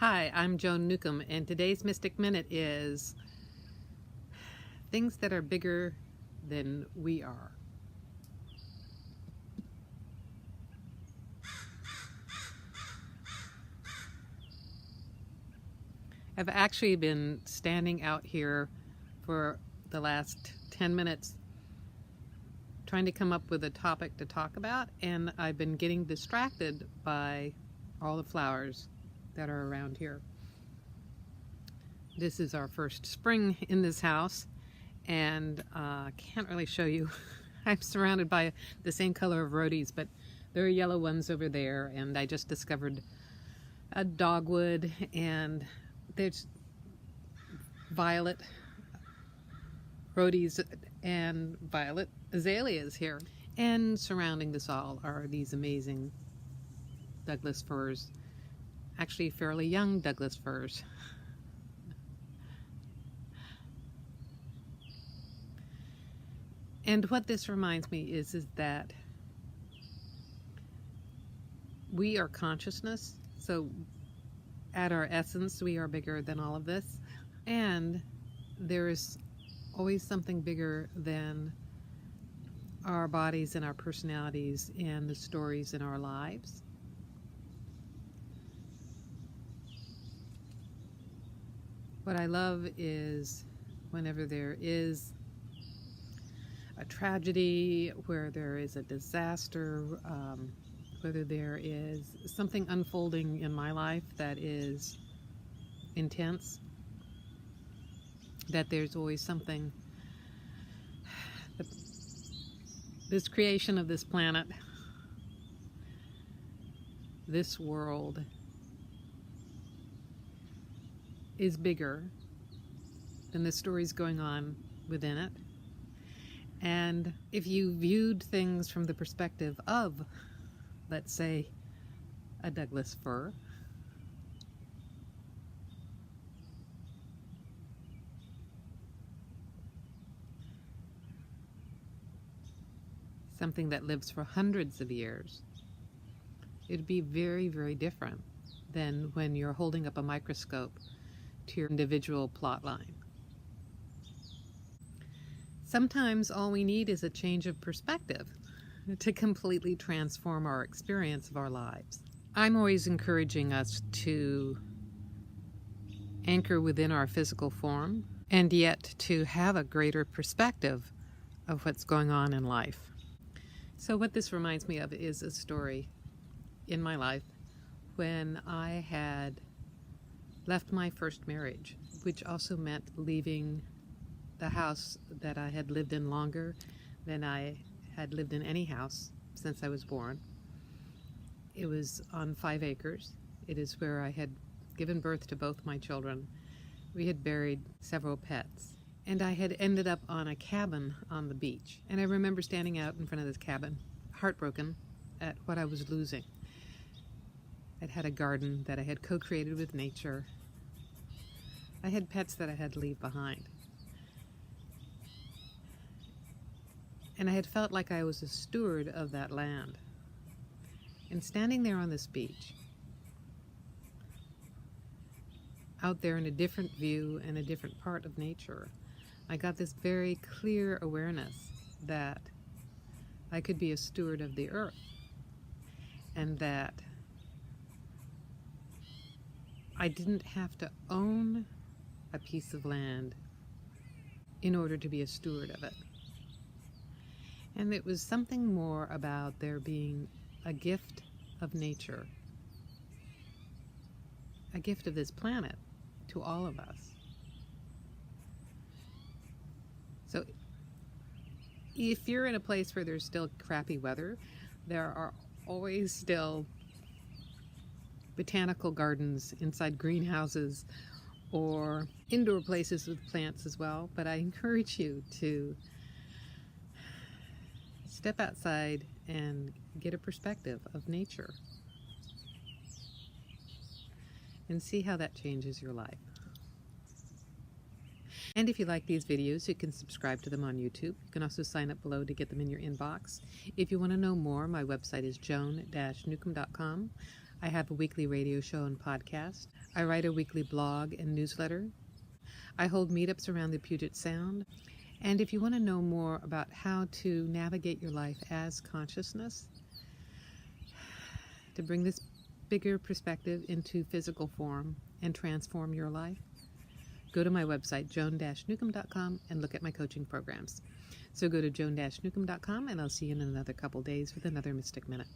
Hi, I'm Joan Newcomb, and today's Mystic Minute is things that are bigger than we are. I've actually been standing out here for the last 10 minutes trying to come up with a topic to talk about, and I've been getting distracted by all the flowers that are around here. This is our first spring in this house, and can't really show you. I'm surrounded by the same color of rhodies, but there are yellow ones over there, and I just discovered a dogwood, and there's violet rhodies and violet azaleas here. And surrounding this all are these amazing Douglas firs, actually fairly young Douglas firs. And what this reminds me is that we are consciousness, so at our essence we are bigger than all of this, and there is always something bigger than our bodies and our personalities and the stories in our lives. What I love is whenever there is a tragedy, where there is a disaster, whether there is something unfolding in my life that is intense, that there's always something, this creation of this planet, this world is bigger than the stories going on within it. And if you viewed things from the perspective of, let's say, a Douglas fir, something that lives for hundreds of years, it'd be very, very different than when you're holding up a microscope to your individual plot line. Sometimes all we need is a change of perspective to completely transform our experience of our lives. I'm always encouraging us to anchor within our physical form, and yet to have a greater perspective of what's going on in life. So what this reminds me of is a story in my life when I had left my first marriage, which also meant leaving the house that I had lived in longer than I had lived in any house since I was born. It was on 5 acres. It is where I had given birth to both my children. We had buried several pets, and I had ended up on a cabin on the beach. And I remember standing out in front of this cabin, heartbroken at what I was losing. I'd had a garden that I had co-created with nature. I had pets that I had to leave behind. And I had felt like I was a steward of that land. And standing there on this beach, out there in a different view and a different part of nature, I got this very clear awareness that I could be a steward of the earth, and that I didn't have to own a piece of land in order to be a steward of it. And it was something more about there being a gift of nature, a gift of this planet to all of us. So if you're in a place where there's still crappy weather, there are always still botanical gardens inside greenhouses or indoor places with plants as well. But I encourage you to step outside and get a perspective of nature and see how that changes your life. And if you like these videos, you can subscribe to them on YouTube. You can also sign up below to get them in your inbox. If you want to know more, my website is joan-newcomb.com. I have a weekly radio show and podcast. I write a weekly blog and newsletter. I hold meetups around the Puget Sound. And if you want to know more about how to navigate your life as consciousness, to bring this bigger perspective into physical form and transform your life, go to my website, joan-newcomb.com, and look at my coaching programs. So go to joan-newcomb.com, and I'll see you in another couple days with another Mystic Minute.